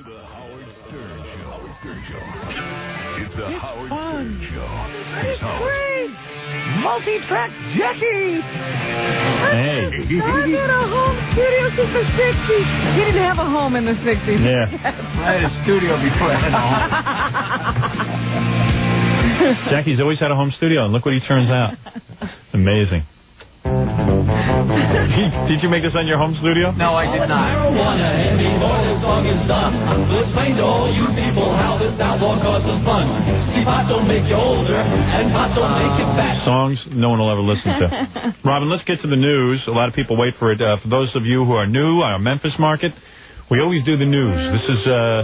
to the Howard Stern Show. Howard Stern Show. It's the Howard Stern Show. It's great. Multi-track Jackie. Hey. I've had a home studio since the 60s. He didn't have a home in the 60s. Yeah. I had a studio before I had a home. Jackie's always had a home studio, and look what he turns out. Amazing. Did you make this on your home studio? No, I did not. Marijuana, and before this song is done, we'll explain to all you people how this outlaw causes fun. See, pot don't make you older, and pot don't make you fat. Songs no one will ever listen to. Robin, let's get to the news. A lot of people wait for it. For those of you who are new, our Memphis market, we always do the news. This is a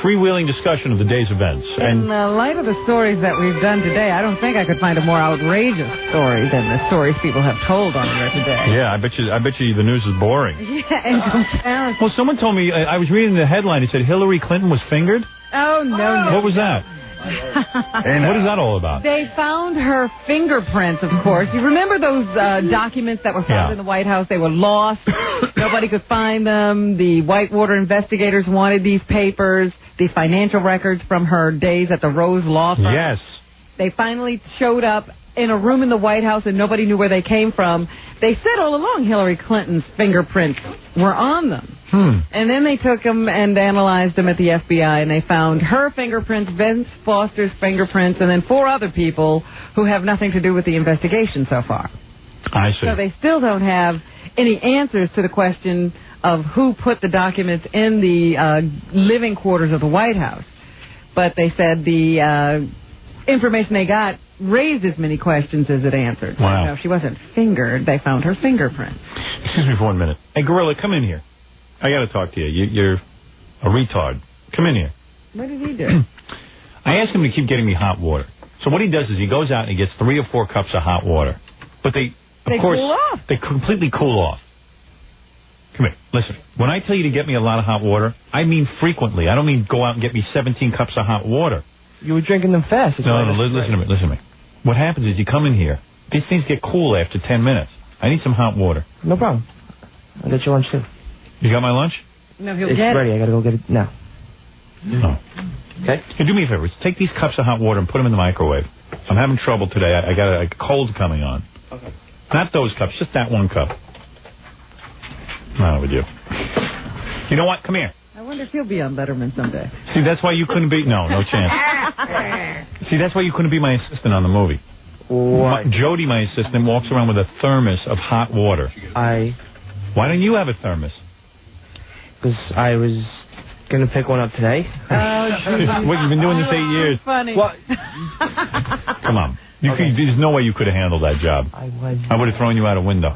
freewheeling discussion of the day's events. In light of the stories that we've done today, I don't think I could find a more outrageous story than the stories people have told on here today. Yeah, I bet you the news is boring. Yeah, in comparison. Well, someone told me, I was reading the headline, it said Hillary Clinton was fingered. Oh, no. What was that? And what is that all about? They found her fingerprints, of course. You remember those documents that were found in the White House? They were lost. Nobody could find them. The Whitewater investigators wanted these papers, the financial records from her days at the Rose Law Firm. Yes. They finally showed up in a room in the White House, and nobody knew where they came from. They said all along Hillary Clinton's fingerprints were on them. And then they took them and analyzed them at the FBI, and they found her fingerprints, Vince Foster's fingerprints, and then 4 other people who have nothing to do with the investigation so far. I see. So they still don't have any answers to the question of who put the documents in the living quarters of the White House. But they said the information they got raised as many questions as it answered. Wow. So she wasn't fingered. They found her fingerprints. Excuse me for 1 minute. Hey, Gorilla, come in here. I got to talk to you. You're a retard. Come in here. What did he do? I asked him to keep getting me hot water. So what he does is he goes out and he gets 3 or 4 cups of hot water. But they cool off. They completely cool off. Come here. Listen. When I tell you to get me a lot of hot water, I mean frequently. I don't mean go out and get me 17 cups of hot water. You were drinking them fast. No, listen to me. Listen to me. What happens is you come in here. These things get cool after 10 minutes. I need some hot water. No problem. I'll get your lunch, too. You got my lunch? No, he'll It's get ready. I got to go get it now. No. Okay. Hey, do me a favor. Take these cups of hot water and put them in the microwave. I'm having trouble today. I got a cold coming on. Okay. Not those cups, just that one cup. Not with you. You know what? Come here. I wonder if he'll be on Letterman someday. See, that's why you couldn't be... No chance. See, that's why you couldn't be my assistant on the movie. What? Jody, my assistant, walks around with a thermos of hot water. Why don't you have a thermos? Because I was going to pick one up today. What, you've been doing this 8 years. Funny. What? Come on. There's no way you could have handled that job. I would have thrown you out a window.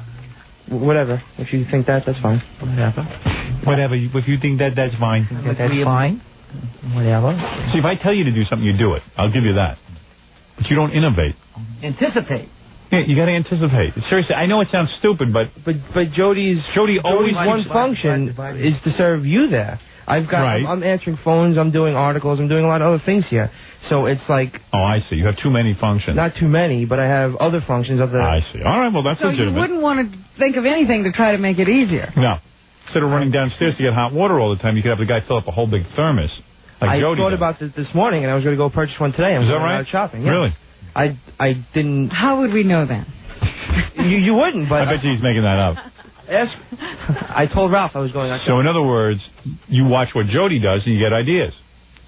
Whatever. If you think that, that's fine. Whatever. If you think that, that's fine. That's fine. Whatever. See, if I tell you to do something, you do it. I'll give you that. But you don't innovate. Anticipate. Yeah, you got to anticipate. Seriously, I know it sounds stupid, but Jody's always one function is to serve you there. I'm answering phones, I'm doing articles, I'm doing a lot of other things here. So it's like... Oh, I see. You have too many functions. Not too many, but I have other functions. I see. All right, well, that's legitimate. So you wouldn't want to think of anything to try to make it easier. No. Instead of running downstairs to get hot water all the time, you could have the guy fill up a whole big thermos. Like Jody thought about this morning, and I was going to go purchase one today. Is that right? Shopping. Yes. Really? I didn't... How would we know that? You wouldn't, but... I bet you he's making that up. I told Ralph I was going out. So in other words, you watch what Jody does and you get ideas.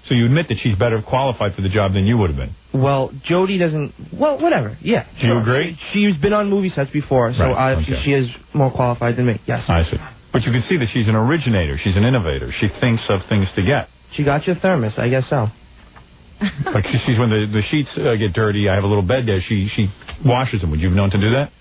So you admit that she's better qualified for the job than you would have been. Well, Jody doesn't... Well, whatever. Yeah. Do you agree? She's been on movie sets before, so she is more qualified than me. Yes. I see. But you can see that she's an originator. She's an innovator. She thinks of things to get. She got your thermos. I guess so. Like she sees when the sheets get dirty, I have a little bed there. She washes them. Would you have known to do that?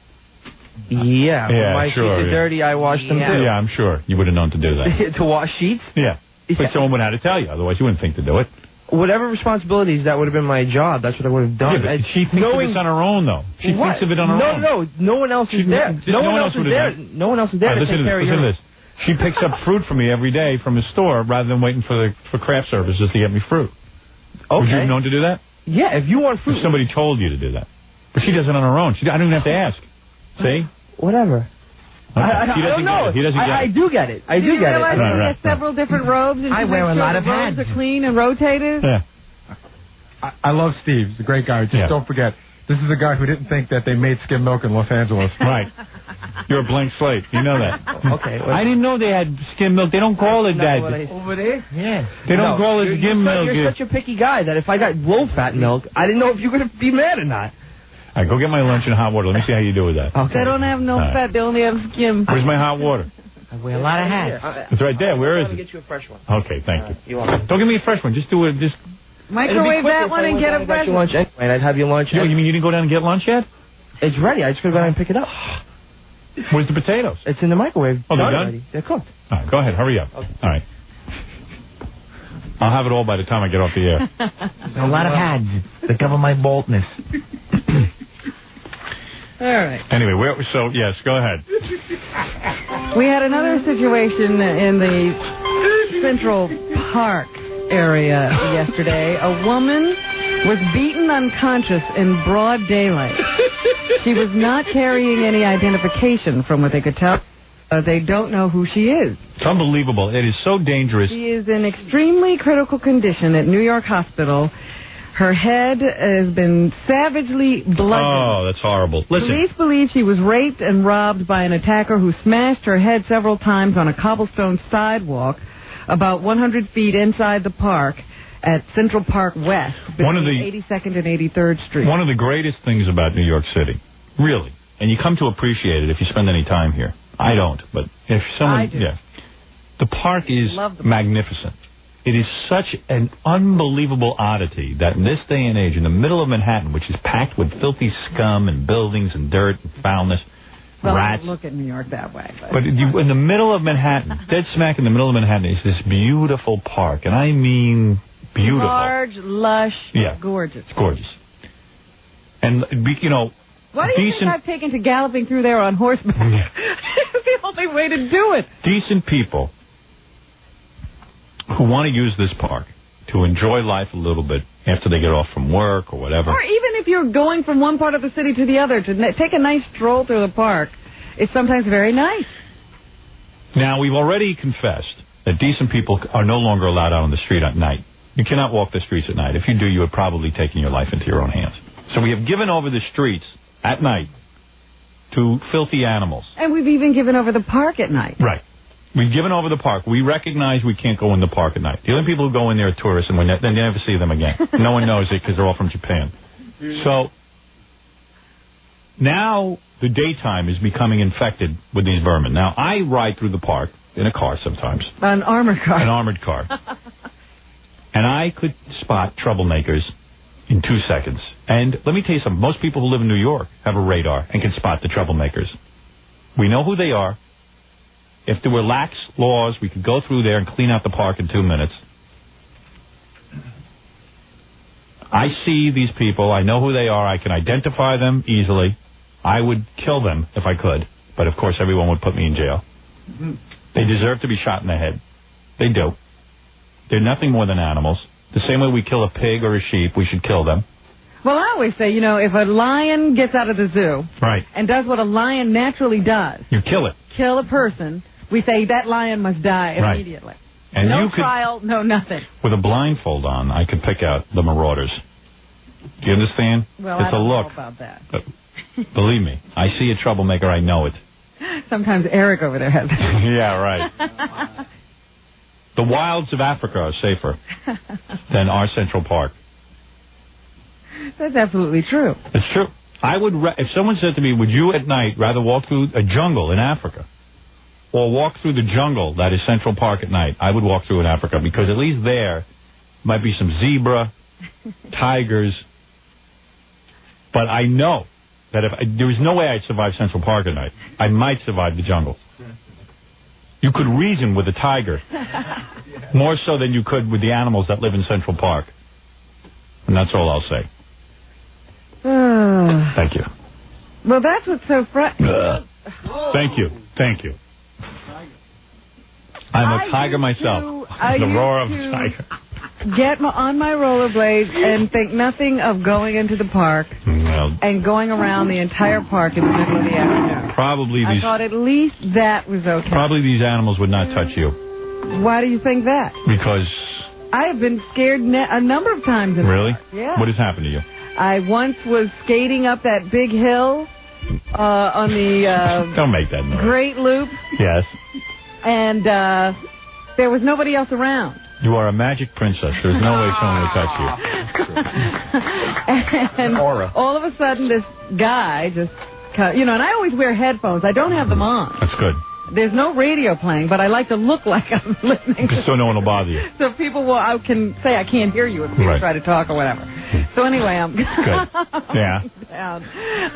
Yeah. When my sheets are dirty, I wash them too. Yeah, I'm sure you would have known to do that. To wash sheets? Yeah. But someone would have to tell you. Otherwise, you wouldn't think to do it. Whatever responsibilities that would have been my job, that's what I would have done. Yeah, but she thinks of it on her own, though. She thinks of it on her own. No one else is there. No one else is there. No one else is there to take care of you. Listen to this. She picks up fruit for me every day from the store rather than waiting for craft services to get me fruit. Okay. Would you have known to do that? Yeah, if you want fruit. If somebody told you to do that. But she does it on her own. I don't even have to ask. See? Whatever. I don't know. He doesn't get it. I do get it. I do get it. You realize he has several different robes, and I wear a lot of the robes hats. are clean and rotated. Yeah. I love Steve. He's a great guy. Just don't forget, this is a guy who didn't think that they made skim milk in Los Angeles. Right. You're a blank slate. You know that. Okay. I didn't know they had skim milk. They don't call it that. Over there? Yeah. They don't call it skim milk. You're such a picky guy that if I got low-fat milk, I didn't know if you were going to be mad or not. All right, go get my lunch in hot water. Let me see how you do with that. Okay. They don't have no fat. They only have skim. Where's my hot water? I wear a lot of hats. It's right there. Where is Let me it? get you a fresh one. Okay, thank you. You want Don't give me a fresh one. Just do it. Just. Microwave that one and get a fresh your lunch anyway, and I'd have your lunch. You mean you didn't go down and get lunch yet? It's ready. I just gotta go down and pick it up. Where's the potatoes? It's in the microwave. Oh, they're done? Already. They're cooked. All right, go ahead. Hurry up. Okay. All right. I'll have it all by the time I get off the air. A lot of hats that cover my baldness. All right. Anyway, yes, go ahead. We had another situation in the Central Park area yesterday. A woman was beaten unconscious in broad daylight. She was not carrying any identification from what they could tell. They don't know who she is. It's unbelievable. It is so dangerous. She is in extremely critical condition at New York Hospital. Her head has been savagely bludgeoned. Oh, that's horrible. Listen. Police believe she was raped and robbed by an attacker who smashed her head several times on a cobblestone sidewalk about 100 feet inside the park at Central Park West, between 82nd and 83rd Street. One of the greatest things about New York City, really, and you come to appreciate it if you spend any time here. I don't, but if someone... I do. Yeah. The park is magnificent. It is such an unbelievable oddity that in this day and age, in the middle of Manhattan, which is packed with filthy scum and buildings and dirt and foulness, well, rats... I don't look at New York that way. But in the middle of Manhattan, dead smack in the middle of Manhattan, is this beautiful park, and I mean beautiful. Large, lush, gorgeous. It's gorgeous. And, you know... Why do you think I've taken to galloping through there on horseback? It's the only way to do it. Decent people who want to use this park to enjoy life a little bit after they get off from work or whatever. Or even if you're going from one part of the city to the other, to take a nice stroll through the park is sometimes very nice. Now, we've already confessed that decent people are no longer allowed out on the street at night. You cannot walk the streets at night. If you do, you are probably taking your life into your own hands. So we have given over the streets at night to filthy animals. And we've even given over the park at night. Right. We've given over the park. We recognize we can't go in the park at night. The only people who go in there are tourists, and then you never see them again. No one knows it because they're all from Japan. So now the daytime is becoming infected with these vermin. Now, I ride through the park in a car sometimes. An armored car. An armored car. And I could spot troublemakers in 2 seconds. And let me tell you something. Most people who live in New York have a radar and can spot the troublemakers. We know who they are. If there were lax laws, we could go through there and clean out the park in 2 minutes. I see these people. I know who they are. I can identify them easily. I would kill them if I could. But, of course, everyone would put me in jail. They deserve to be shot in the head. They do. They're nothing more than animals. The same way we kill a pig or a sheep, we should kill them. Well, I always say, you know, if a lion gets out of the zoo and does what a lion naturally does, you kill it. Kill a person, we say that lion must die immediately. And no you could, trial, no nothing. With a blindfold on, I could pick out the marauders. Do you understand? Well, it's I don't a look. know about that. But believe me, I see a troublemaker, I know it. Sometimes Eric over there has it. Yeah, right. The wilds of Africa are safer than our Central Park. That's absolutely true. It's true. I would, if someone said to me, would you at night rather walk through a jungle in Africa or walk through the jungle that is Central Park at night, I would walk through in Africa because at least there might be some zebra, tigers. But I know that if there was no way I'd survive Central Park at night, I might survive the jungle. You could reason with a tiger more so than you could with the animals that live in Central Park. And that's all I'll say. Thank you. Well, that's what's so frightening. Thank you. Thank you. I'm a tiger myself. The roar of a tiger. Get on my rollerblades and think nothing of going into the park and going around the entire park in the middle of the afternoon. probably I thought at least that was okay. Probably these animals would not touch you. Why do you think that? Because... I have been scared a number of times. Really? Yeah. What has happened to you? I once was skating up that big hill on the Don't make that noise. Great Loop. Yes. And there was nobody else around. You are a magic princess. There's no way someone will touch you. And all of a sudden, this guy just, and I always wear headphones. I don't have them on. That's good. There's no radio playing, but I like to look like I'm listening. Just so no one will bother you. So people can say I can't hear you if people try to talk or whatever. So anyway, I'm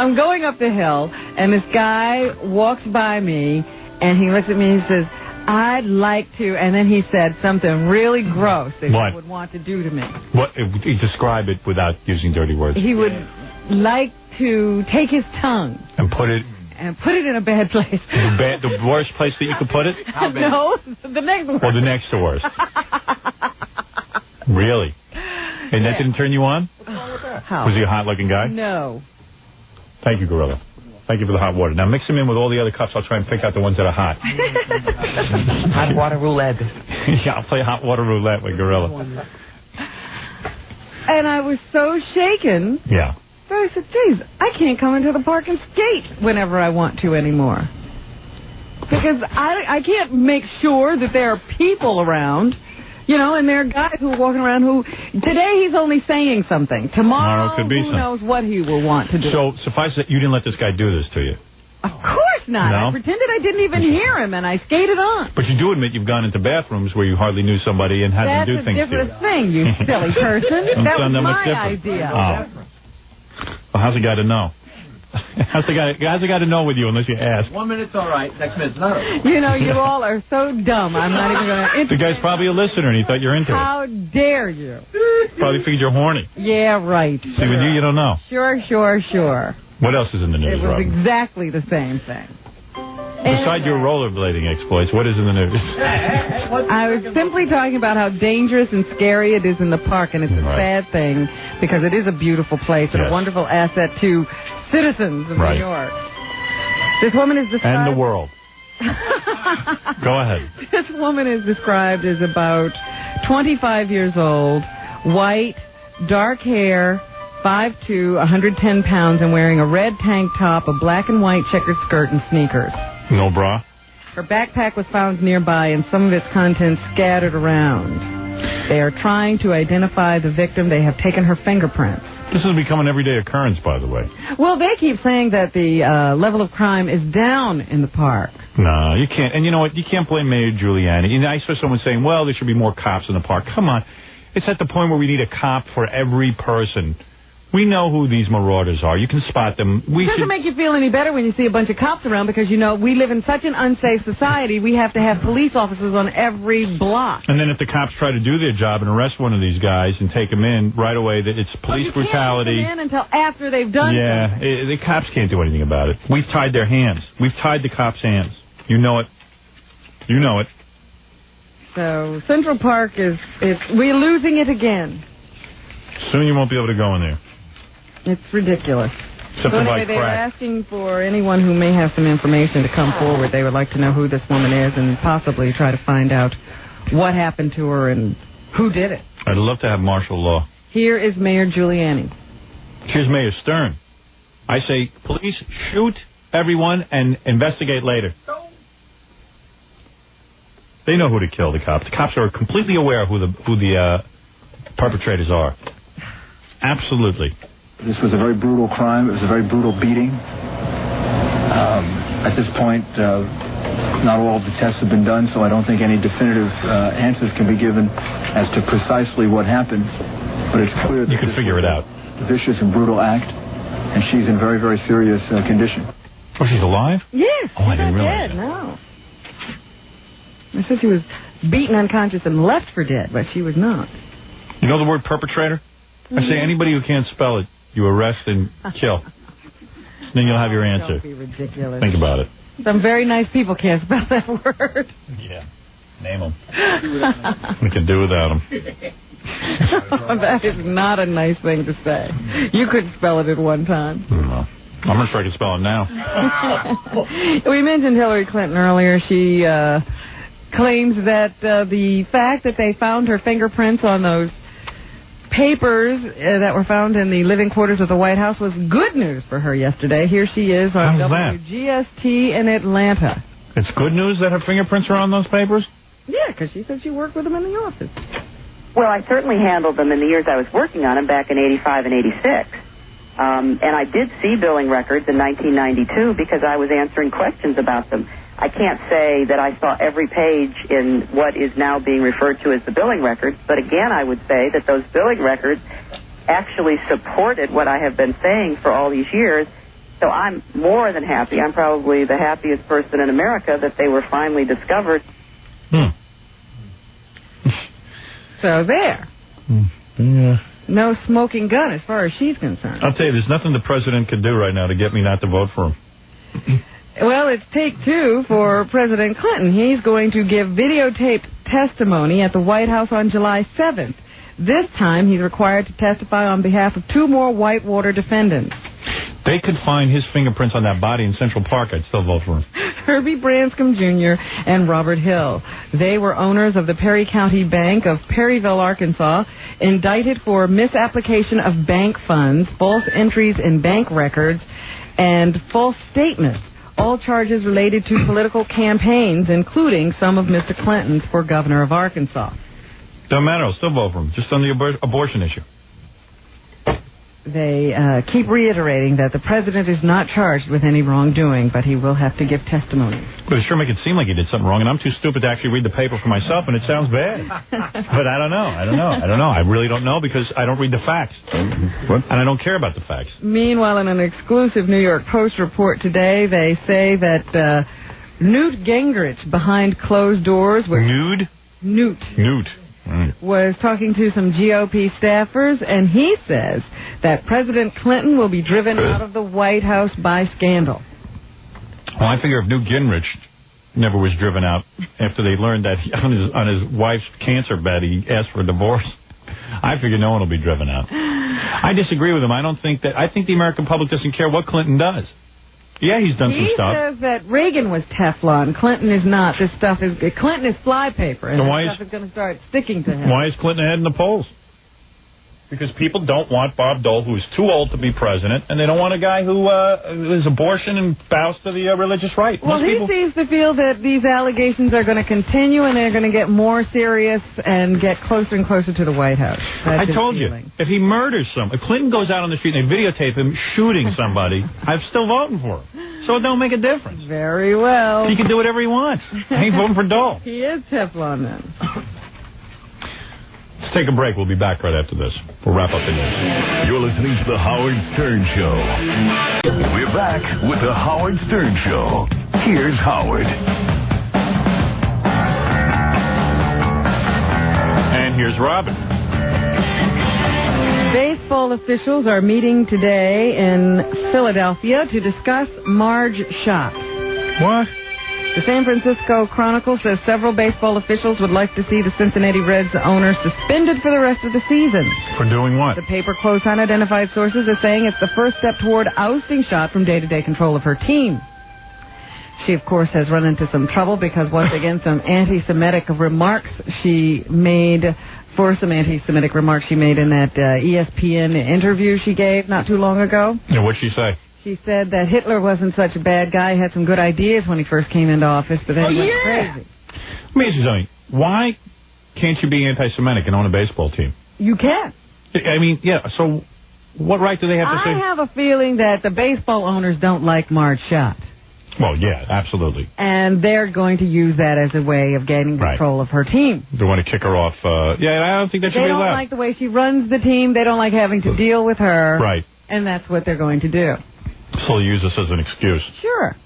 I'm going up the hill, and this guy walks by me, and he looks at me and he says, I'd like to, and then he said something really gross that he would want to do to me. What? Describe it without using dirty words. He would like to take his tongue. And put it in a bad place. The worst place that you could put it? No, the next worst. Or the next to worst. Really? And that didn't turn you on? What's wrong with that? How? Was he a hot-looking guy? No. Thank you, Gorilla. Thank you for the hot water. Now mix them in with all the other cups. I'll try and pick out the ones that are hot. Hot water roulette. Yeah, I'll play hot water roulette with Gorilla. And I was so shaken. Yeah. So I said, geez, I can't come into the park and skate whenever I want to anymore. Because I can't make sure that there are people around, and there are guys who are walking around who, today he's only saying something. Tomorrow could be who knows what he will want to do. So suffice that you didn't let this guy do this to you. Of course not. No? I pretended I didn't even hear him, and I skated on. But you do admit you've gone into bathrooms where you hardly knew somebody and had them do things to you. That's a different thing, you silly person. That was my idea. Oh. Well, how's a guy to know? How's the guy to know with you unless you ask? 1 minute's all right. Next minute's not all right. You all are so dumb. I'm not even going to... The guy's probably a listener and he thought you're into it. How dare you? Probably figured you're horny. Yeah, right. See, with you don't know. Sure. What else is in the news, It was Robin? exactly the same thing. Besides your rollerblading exploits, what is in the news? I was simply talking about how dangerous and scary it is in the park, and it's a sad thing because it is a beautiful place and a wonderful asset to citizens of New York. This woman is described... And the world. Go ahead. This woman is described as about 25 years old, white, dark hair, 5'2", 110 pounds, and wearing a red tank top, a black and white checkered skirt, and sneakers. No bra? Her backpack was found nearby and some of its contents scattered around. They are trying to identify the victim. They have taken her fingerprints. This has become an everyday occurrence, by the way. Well, they keep saying that the level of crime is down in the park. No, you can't. And you know what? You can't blame Mayor Giuliani. I saw someone saying, well, there should be more cops in the park. Come on. It's at the point where we need a cop for every person. We know who these marauders are. You can spot them. It doesn't make you feel any better when you see a bunch of cops around because, we live in such an unsafe society, we have to have police officers on every block. And then if the cops try to do their job and arrest one of these guys and take them in, right away, it's police brutality. You can't take them in until after they've done something. The cops can't do anything about it. We've tied their hands. We've tied the cops' hands. You know it. You know it. So Central Park we're losing it again. Soon you won't be able to go in there. It's ridiculous. Except so anyway, they were asking for anyone who may have some information to come forward. They would like to know who this woman is and possibly try to find out what happened to her and who did it. I'd love to have martial law. Here is Mayor Giuliani. Here's Mayor Stern. I say, police, shoot everyone and investigate later. They know who to kill, the cops. The cops are completely aware who the perpetrators are. Absolutely. This was a very brutal crime. It was a very brutal beating. At this point, not all of the tests have been done, so I don't think any definitive answers can be given as to precisely what happened. But it's clear that you can figure it out. A vicious and brutal act, and she's in very, very serious condition. Oh, she's alive? Yes. Oh, I didn't realize dead. No. I said she was beaten unconscious and left for dead, but she was not. You know the word perpetrator? I say anybody who can't spell it, you arrest and kill. Then you'll have your answer. Don't be ridiculous. Think about it. Some very nice people can't spell that word. Yeah. Name them. We can do without them. That is not a nice thing to say. You could spell it at one time. No. I'm not sure I can spell it now. We mentioned Hillary Clinton earlier. She claims that the fact that they found her fingerprints on those papers that were found in the living quarters of the White House was good news for her yesterday. Here she is on WGST in Atlanta. It's good news that her fingerprints are on those papers? Yeah, because she said she worked with them in the office. Well, I certainly handled them in the years I was working on them back in 85 and 86. And I did see billing records in 1992 because I was answering questions about them. I can't say that I saw every page in what is now being referred to as the billing records, but again, I would say that those billing records actually supported what I have been saying for all these years. So I'm more than happy. I'm probably the happiest person in America that they were finally discovered. So there. Yeah. No smoking gun as far as she's concerned. I'll tell you, there's nothing the president could do right now to get me not to vote for him. Well, it's take two for President Clinton. He's going to give videotaped testimony at the White House on July 7th. This time, he's required to testify on behalf of two more Whitewater defendants. They could find his fingerprints on that body in Central Park. I'd still vote for him. Herbie Branscombe Jr. and Robert Hill. They were owners of the Perry County Bank of Perryville, Arkansas, indicted for misapplication of bank funds, false entries in bank records, and false statements. All charges related to political campaigns, including some of Mr. Clinton's for governor of Arkansas. Don't matter. I'll still vote for him, just on the abortion issue. They keep reiterating that the president is not charged with any wrongdoing, but he will have to give testimony. But it sure make it seem like he did something wrong, and I'm too stupid to actually read the paper for myself, and it sounds bad. But I don't know. I really don't know because I don't read the facts. And I don't care about the facts. Meanwhile, in an exclusive New York Post report today, they say that Newt Gingrich, behind closed doors... Newt. Was talking to some GOP staffers, and he says that President Clinton will be driven out of the White House by scandal. Well, I figure if Newt Gingrich never was driven out after they learned that on his wife's cancer bed he asked for a divorce, I figure no one will be driven out. I disagree with him. I think the American public doesn't care what Clinton does. Yeah, he's done some stuff. He says that Reagan was Teflon. Clinton is not. Clinton is flypaper, and this stuff is going to start sticking to him. Why is Clinton ahead in the polls? Because people don't want Bob Dole, who's too old to be president, and they don't want a guy who is abortion and bows to the religious right. Well, he seems to feel that these allegations are going to continue, and they're going to get more serious and get closer and closer to the White House. I told you, if he murders if Clinton goes out on the street and they videotape him shooting somebody, I'm still voting for him. So it don't make a difference. Very well. He can do whatever he wants. I ain't voting for Dole. He is Teflon then. Let's take a break. We'll be back right after this. We'll wrap up the news. You're listening to The Howard Stern Show. We're back with The Howard Stern Show. Here's Howard. And here's Robin. Baseball officials are meeting today in Philadelphia to discuss Marge Schott. What? The San Francisco Chronicle says several baseball officials would like to see the Cincinnati Reds owner suspended for the rest of the season. For doing what? The paper quotes unidentified sources as saying it's the first step toward ousting Schott from day-to-day control of her team. She, of course, has run into some trouble because, once again, some anti-Semitic remarks she made in that ESPN interview she gave not too long ago. Yeah, what'd she say? She said that Hitler wasn't such a bad guy. He had some good ideas when he first came into office, but then he went crazy. Let me ask you something. Why can't you be anti-Semitic and own a baseball team? You can. I mean, yeah, so what right do they have to say? I have a feeling that the baseball owners don't like Marge Schott. Well, yeah, absolutely. And they're going to use that as a way of gaining control of her team. They want to kick her off. I don't think that should be allowed. They don't like the way she runs the team. They don't like having to deal with her. Right. And that's what they're going to do. So they'll use this as an excuse. Sure.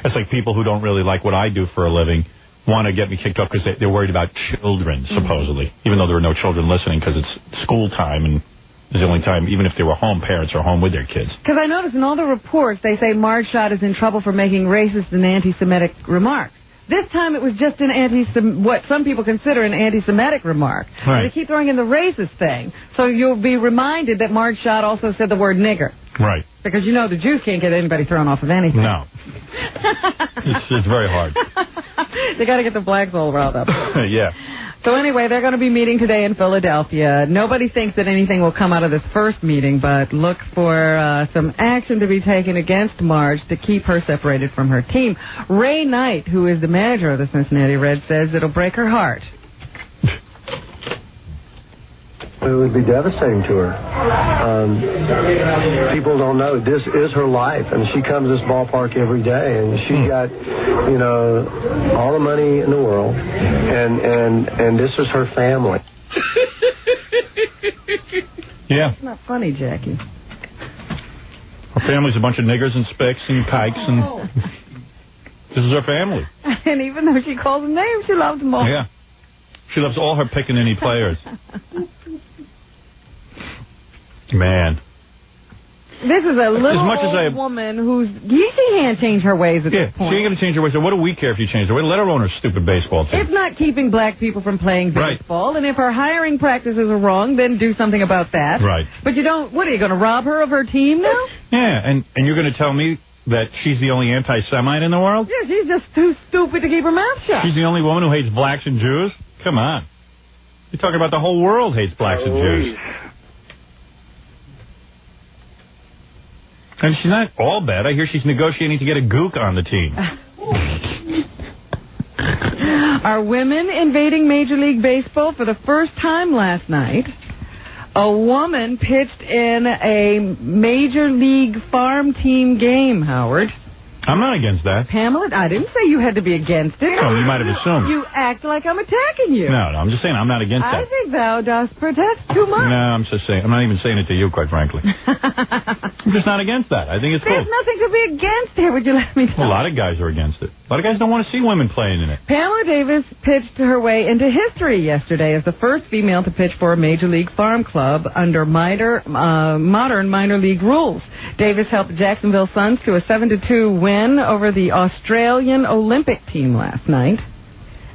It's like people who don't really like what I do for a living want to get me kicked off because they're worried about children, supposedly, even though there are no children listening because it's school time and it's the only time, even if they were home, parents are home with their kids. Because I noticed in all the reports, they say Marge Schott is in trouble for making racist and anti-Semitic remarks. This time it was just what some people consider an anti-Semitic remark. Right. They keep throwing in the racist thing. So you'll be reminded that Marge Schott also said the word nigger. Right. Because you know the Jews can't get anybody thrown off of anything. No. it's very hard. They got to get the blacks all riled up. Yeah. So anyway, they're going to be meeting today in Philadelphia. Nobody thinks that anything will come out of this first meeting, but look for some action to be taken against Marge to keep her separated from her team. Ray Knight, who is the manager of the Cincinnati Reds, says it'll break her heart. It would be devastating to her. People don't know this is her life, and she comes to this ballpark every day, and she's got, you know, all the money in the world, and this is her family. Yeah. It's not funny, Jackie. Her family's a bunch of niggers and spicks and kikes, and this is her family. And even though she calls them names, she loves them all. Yeah. She loves all her pickaninny players. Man. This is a little old woman who's... She can't change her ways at this point. She ain't going to change her ways. So what do we care if she changes her ways? Let her own her stupid baseball team. It's not keeping black people from playing baseball. Right. And if her hiring practices are wrong, then do something about that. Right. But you don't... What, are you going to rob her of her team now? Yeah, and you're going to tell me that she's the only anti-Semite in the world? Yeah, she's just too stupid to keep her mouth shut. She's the only woman who hates blacks and Jews? Come on. You're talking about the whole world hates blacks and Jews. And she's not all bad. I hear she's negotiating to get a gook on the team. Are women invading Major League Baseball for the first time last night? A woman pitched in a Major League farm team game, Howard. I'm not against that. Pamela, I didn't say you had to be against it. Oh, you might have assumed. You act like I'm attacking you. No, I'm just saying I'm not against that. I think thou dost protest too much. No, I'm just saying. I'm not even saying it to you, quite frankly. I'm just not against that. I think it's cool. There's nothing to be against here. Would you let me know? Well, a lot of guys are against it. A lot of guys don't want to see women playing in it. Pamela Davis pitched her way into history yesterday as the first female to pitch for a Major League Farm club under modern minor league rules. Davis helped the Jacksonville Suns to a 7-2 win over the Australian Olympic team last night.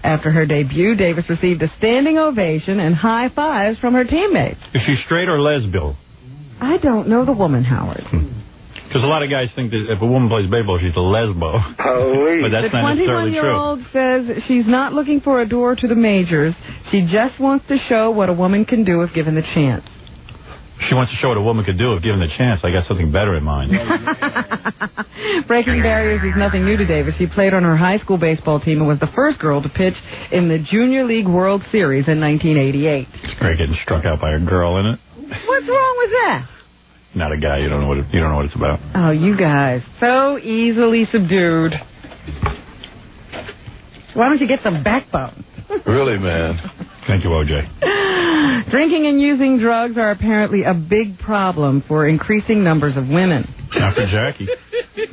After her debut, Davis received a standing ovation and high fives from her teammates. Is she straight or lesbian? I don't know the woman, Howard. Because a lot of guys think that if a woman plays baseball, she's a lesbo. But that's not necessarily true. The 21-year-old says she's not looking for a door to the majors. She just wants to show what a woman can do if given the chance. She wants to show what a woman could do if given the chance. I got something better in mind. Breaking barriers is nothing new to Davis. She played on her high school baseball team and was the first girl to pitch in the Junior League World Series in 1988. It's great getting struck out by a girl, isn't it? What's wrong with that? Not a guy. You don't know what it's about. Oh, you guys. So easily subdued. Why don't you get some backbone? Really, man. Thank you, O.J. Drinking and using drugs are apparently a big problem for increasing numbers of women. Not for Jackie.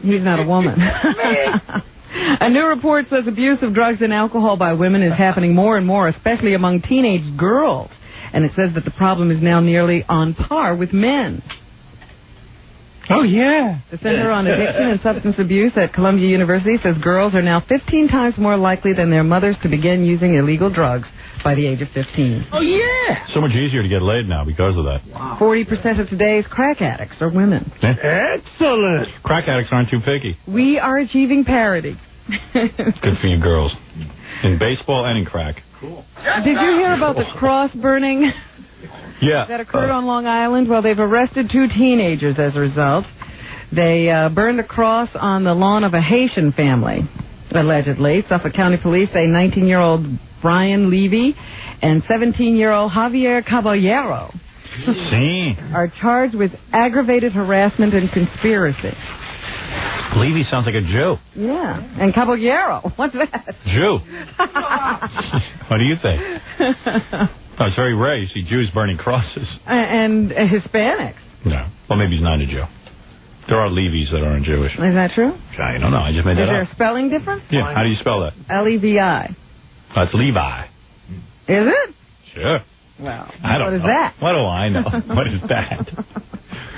He's not a woman. A new report says abuse of drugs and alcohol by women is happening more and more, especially among teenage girls. And it says that the problem is now nearly on par with men. Oh, yeah. The Center on Addiction and Substance Abuse at Columbia University says girls are now 15 times more likely than their mothers to begin using illegal drugs by the age of 15. Oh, yeah. So much easier to get laid now because of that. Wow. 40% of today's crack addicts are women. Excellent. Crack addicts aren't too picky. We are achieving parity. Good for you girls. In baseball and in crack. Cool. Did you hear about the cross burning? Yeah. That occurred on Long Island? Well, they've arrested 2 teenagers as a result. They burned a cross on the lawn of a Haitian family, allegedly. Suffolk County Police say 19-year-old Brian Levy and 17-year-old Javier Caballero are charged with aggravated harassment and conspiracy. Levy sounds like a Jew. Yeah. And Caballero, what's that? Jew. What do you think? Oh, it's very rare you see Jews burning crosses. And Hispanics. No. Well, maybe he's not a Jew. There are Levies that aren't Jewish. Is that true? I don't know. I just made that up. Is there a spelling difference? Yeah. How do you spell that? L-E-V-I. That's Levi. Is it? Sure. Well, I don't what is know. that? What do I know? What is that?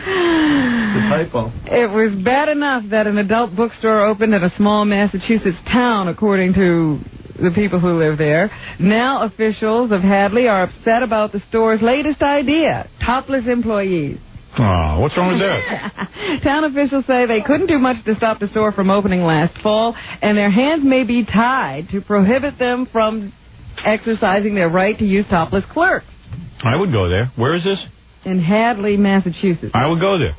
It's a typo. It was bad enough that an adult bookstore opened in a small Massachusetts town, according to the people who live there. Now officials of Hadley are upset about the store's latest idea, topless employees. Oh, what's wrong with that? Town officials say they couldn't do much to stop the store from opening last fall, and their hands may be tied to prohibit them from exercising their right to use topless clerks. I would go there. Where is this? In Hadley, Massachusetts. I would go there.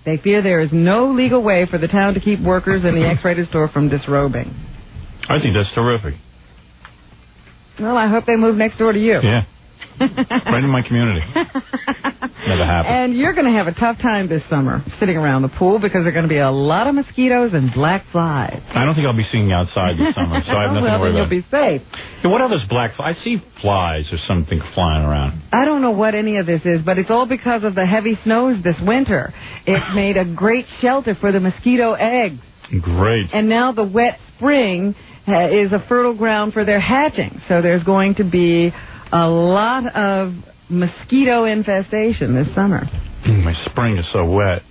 They fear there is no legal way for the town to keep workers in the X-rated store from disrobing. I think that's terrific. Well, I hope they move next door to you. Yeah. Right in my community. Never happened. And you're going to have a tough time this summer sitting around the pool because there are going to be a lot of mosquitoes and black flies. I don't think I'll be singing outside this summer, so I have nothing to worry then about. You'll be safe. Yeah, what are those black flies? I see flies or something flying around. I don't know what any of this is, but it's all because of the heavy snows this winter. It made a great shelter for the mosquito eggs. Great. And now the wet spring is a fertile ground for their hatching. So there's going to be a lot of mosquito infestation this summer. My spring is so wet.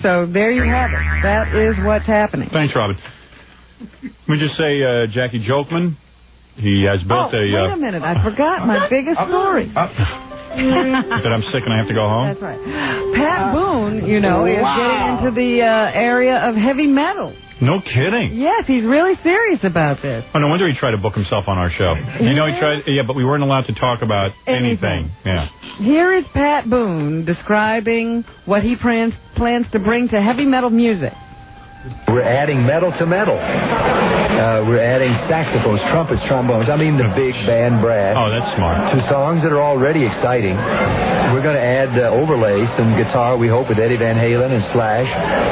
So there you have it. That is what's happening. Thanks, Robin. Let me just say, Jackie Jokman, he has built wait a minute. I forgot my biggest story. that I'm sick and I have to go home? That's right. Pat Boone, is getting into the area of heavy metal. No kidding. Yes, he's really serious about this. Oh, no wonder he tried to book himself on our show. He tried, but we weren't allowed to talk about anything. Yeah. Here is Pat Boone describing what he plans to bring to heavy metal music. We're adding metal to metal. We're adding saxophones, trumpets, trombones. I mean the big band brass. Oh, that's smart. To songs that are already exciting. We're going to add overlays, some guitar, we hope, with Eddie Van Halen and Slash.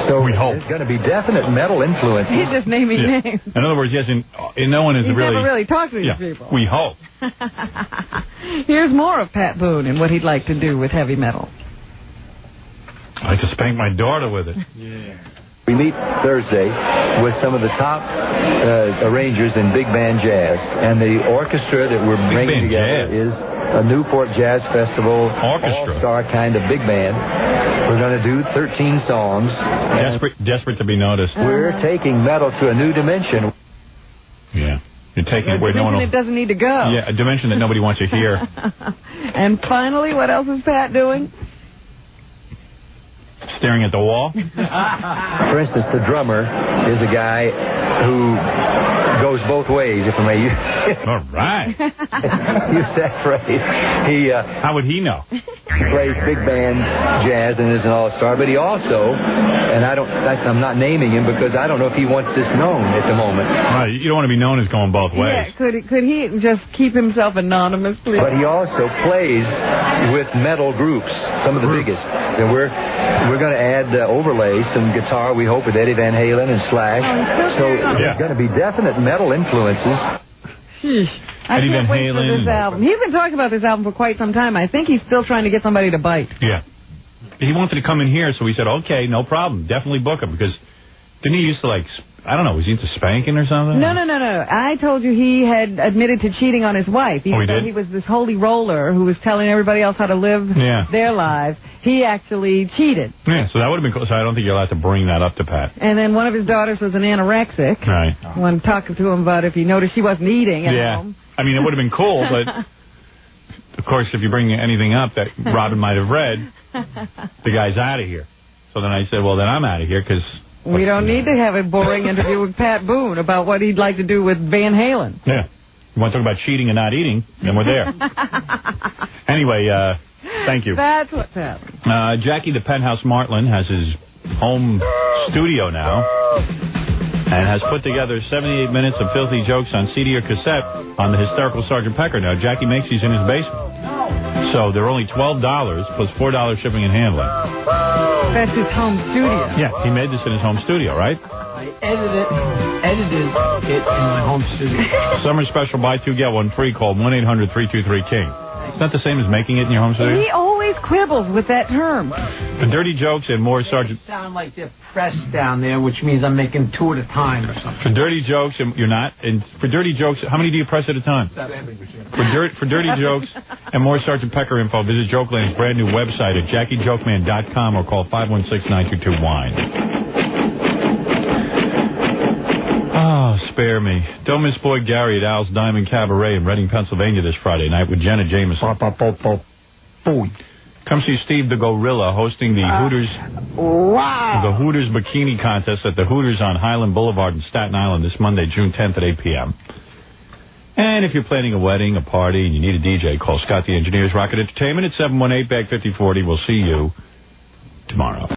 So there's going to be definite metal influences. He's just naming names. In other words, no one has He's never really talked to these people. We hope. Here's more of Pat Boone and what he'd like to do with heavy metal. I'd like to spank my daughter with it. Yeah. We meet Thursday with some of the top arrangers in big band jazz, and the orchestra that we're bringing together is a Newport Jazz Festival all-star kind of big band. We're going to do 13 songs. Desperate to be noticed. We're taking metal to a new dimension. Yeah. You're taking it where no one it doesn't need to go. Yeah, a dimension that nobody wants to hear. And finally, what else is Pat doing? Staring at the wall? For instance, the drummer is a guy who goes both ways, if I may use All right. use that phrase. How would he know? He plays big band jazz and is an all-star, but he also, and I'm not naming him because I don't know if he wants this known at the moment. Right, you don't want to be known as going both ways. Yeah, could he just keep himself anonymous, please? But he also plays with metal groups, some of the biggest. And we're going to add overlays, some guitar, we hope, with Eddie Van Halen and Slash. So there's going to be definite metal influences. I can't wait for this album. He's been talking about this album for quite some time. I think he's still trying to get somebody to bite. Yeah. He wanted to come in here, so we said, okay, no problem. Definitely book him, because didn't he used to, I don't know, was he into spanking or something? No. I told you he had admitted to cheating on his wife. Even though he was this holy roller who was telling everybody else how to live their lives. He actually cheated. Yeah, so that would have been cool. So I don't think you're allowed to bring that up to Pat. And then one of his daughters was an anorexic. Right. When talking to him about if he noticed she wasn't eating at home. I mean, it would have been cool, but of course, if you bring anything up that Robin might have read, the guy's out of here. So then I said, well, then I'm out of here, because... We don't need to have a boring interview with Pat Boone about what he'd like to do with Van Halen. Yeah. You want to talk about cheating and not eating, then we're there. Anyway, thank you. That's what's happening. Jackie the Penthouse Martland has his home studio now and has put together 78 minutes of filthy jokes on CD or cassette on the hysterical Sergeant Pecker. Now, Jackie makes these in his basement. So they're only $12 plus $4 shipping and handling. That's his home studio. Yeah, he made this in his home studio, right? I edited it in my home studio. Summer special, buy two, get one free. Call 1-800-323-KING. It's not the same as making it in your home studio? He always quibbles with that term. The dirty jokes and more Sergeant... They sound like they're pressed down there, which means I'm making two at a time or something. For dirty jokes, and you're not. And for dirty jokes, how many do you press at a time? 7. For dirty jokes and more Sergeant Pecker info, visit Jokeland's brand new website at JackieJokeman.com or call 516-922-WINE. Oh, spare me. Don't miss Boy Gary at Al's Diamond Cabaret in Reading, Pennsylvania this Friday night with Jenna Jameson. Come see Steve the Gorilla hosting the Hooters the Hooters Bikini Contest at the Hooters on Highland Boulevard in Staten Island this Monday, June 10th at 8 p.m. And if you're planning a wedding, a party, and you need a DJ, call Scott the Engineer's Rocket Entertainment at 718-BAG-5040. We'll see you tomorrow.